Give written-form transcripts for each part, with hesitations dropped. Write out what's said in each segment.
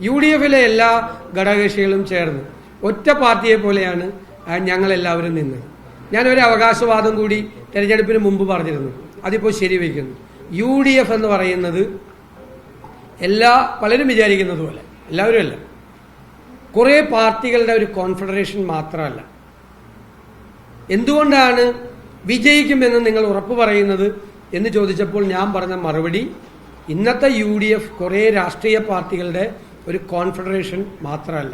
UDF-ലെ എല്ലാ ഘടകകക്ഷികളും ചേർന്ന് ഒറ്റ പാർട്ടിയെ പോലെയാണ് ഞങ്ങളെല്ലാവരും നിന്നത്. ഞാനൊരു അവകാശവാദം കൂടി തെരഞ്ഞെടുപ്പിന് മുമ്പ് പറഞ്ഞിരുന്നു, അതിപ്പോൾ ശരിവയ്ക്കുന്നു. UDF എന്ന് പറയുന്നത് പലരും വിചാരിക്കുന്നത് പോലെ എല്ലാവരും അല്ല, കുറേ പാർട്ടികളുടെ ഒരു കോൺഫെഡറേഷൻ മാത്രമല്ല. എന്തുകൊണ്ടാണ് വിജയിക്കുമെന്ന് നിങ്ങൾ ഉറപ്പ് പറയുന്നത് എന്ന് ചോദിച്ചപ്പോൾ ഞാൻ പറഞ്ഞ മറുപടി, ഇന്നത്തെ UDF കുറേ രാഷ്ട്രീയ പാർട്ടികളുടെ ഒരു കോൺഫെഡറേഷൻ മാത്രമല്ല,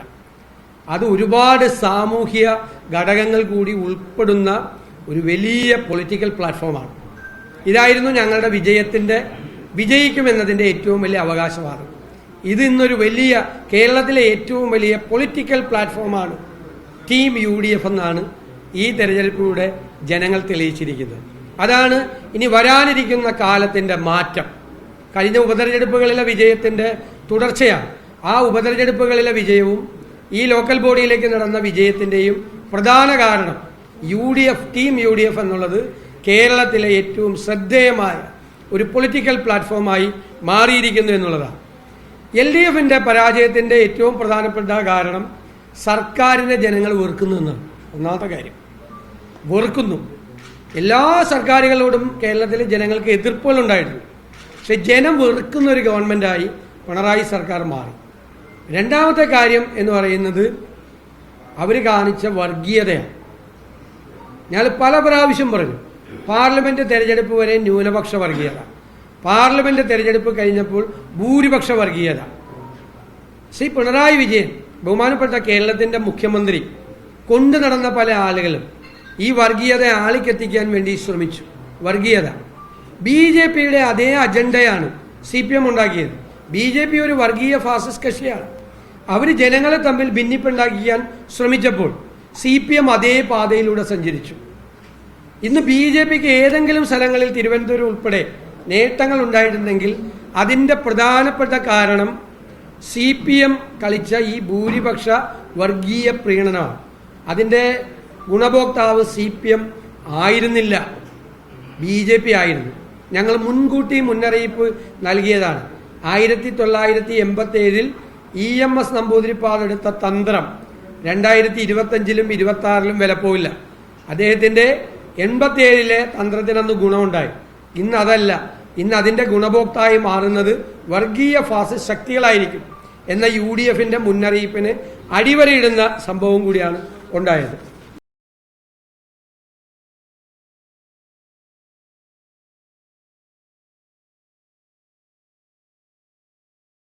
അത് ഒരുപാട് സാമൂഹ്യ ഘടകങ്ങൾ കൂടി ഉൾപ്പെടുന്ന ഒരു വലിയ പൊളിറ്റിക്കൽ പ്ലാറ്റ്ഫോമാണ്. ഇതായിരുന്നു ഞങ്ങളുടെ വിജയിക്കുമെന്നതിൻ്റെ ഏറ്റവും വലിയ അവകാശവാദം. ഇത് ഇന്നൊരു കേരളത്തിലെ ഏറ്റവും വലിയ പൊളിറ്റിക്കൽ പ്ലാറ്റ്ഫോമാണ് ടീം UDF എന്നാണ് ഈ തെരഞ്ഞെടുപ്പിലൂടെ ജനങ്ങൾ തെളിയിച്ചിരിക്കുന്നത്. അതാണ് ഇനി വരാനിരിക്കുന്ന കാലത്തിന്റെ മാറ്റം. കഴിഞ്ഞ ഉപതെരഞ്ഞെടുപ്പുകളിലെ വിജയത്തിന്റെ തുടർച്ചയാണ്. ആ ഉപതെരഞ്ഞെടുപ്പുകളിലെ വിജയവും ഈ ലോക്കൽ ബോഡിയിലേക്ക് നടന്ന വിജയത്തിന്റെയും പ്രധാന കാരണം ടീം UDF എന്നുള്ളത് കേരളത്തിലെ ഏറ്റവും ശ്രദ്ധേയമായ ഒരു പൊളിറ്റിക്കൽ പ്ലാറ്റ്ഫോമായി മാറിയിരിക്കുന്നു എന്നുള്ളതാണ്. LDF-ന്റെ പരാജയത്തിന്റെ ഏറ്റവും പ്രധാനപ്പെട്ട കാരണം സർക്കാരിനെ ജനങ്ങൾ വെറുക്കുന്നു എന്നാണ്. ഒന്നാമത്തെ കാര്യം, വെറുക്കുന്നു. എല്ലാ സർക്കാരുകളോടും കേരളത്തിലെ ജനങ്ങൾക്ക് എതിർപ്പുകൾ ഉണ്ടായിട്ടുണ്ട്. പക്ഷെ ജനം വെറുക്കുന്ന ഒരു ഗവൺമെന്റായി പിണറായി സർക്കാർ മാറി. രണ്ടാമത്തെ കാര്യം എന്ന് പറയുന്നത് അവർ കാണിച്ച വർഗീയതയാണ്. ഞാൻ പല പ്രാവശ്യം പറഞ്ഞു, പാർലമെന്റ് തെരഞ്ഞെടുപ്പ് വരെ ന്യൂനപക്ഷ വർഗീയത, പാർലമെന്റ് തെരഞ്ഞെടുപ്പ് കഴിഞ്ഞപ്പോൾ ഭൂരിപക്ഷ വർഗീയത. ശ്രീ പിണറായി വിജയൻ, ബഹുമാനപ്പെട്ട കേരളത്തിന്റെ മുഖ്യമന്ത്രി, കൊണ്ടു നടന്ന പല ആളുകളും ഈ വർഗീയത ആളിക്കെത്തിക്കാൻ വേണ്ടി ശ്രമിച്ചു. വർഗീയത BJP-യുടെ അതേ അജണ്ടയാണ് CPM ഉണ്ടാക്കിയത്. BJP ഒരു വർഗീയ ഫാസിസ്റ്റ് കക്ഷിയാണ്. അവർ ജനങ്ങളെ തമ്മിൽ ഭിന്നിപ്പുണ്ടാക്കിക്കാൻ ശ്രമിച്ചപ്പോൾ CPM അതേ പാതയിലൂടെ സഞ്ചരിച്ചു. ഇന്ന് BJP-ക്ക് ഏതെങ്കിലും സ്ഥലങ്ങളിൽ തിരുവനന്തപുരം ഉൾപ്പെടെ നേട്ടങ്ങൾ ഉണ്ടായിട്ടുണ്ടെങ്കിൽ അതിൻ്റെ പ്രധാനപ്പെട്ട കാരണം CPM കളിച്ച ഈ ഭൂരിപക്ഷ വർഗീയ പ്രീണനമാണ്. അതിൻ്റെ ഗുണഭോക്താവ് CPM ആയിരുന്നില്ല, BJP ആയിരുന്നു. ഞങ്ങൾ മുൻകൂട്ടി മുന്നറിയിപ്പ് നൽകിയതാണ്. 1987 EMS നമ്പൂതിരിപ്പാട് എടുത്ത തന്ത്രം 2025-ലും 26-ലും വിലപ്പോവില്ല. അദ്ദേഹത്തിൻ്റെ 87-ലെ തന്ത്രത്തിനന്ന് ഗുണമുണ്ടായി. ഇന്ന് അതല്ല. ഇന്ന് അതിൻ്റെ ഗുണഭോക്തായി മാറുന്നത് വർഗീയ ഫാസിസ്റ്റ് ശക്തികളായിരിക്കും എന്ന UDF-ന്റെ മുന്നറിയിപ്പിന് അടിവരയിടുന്ന സംഭവം കൂടിയാണ് ഉണ്ടായത്.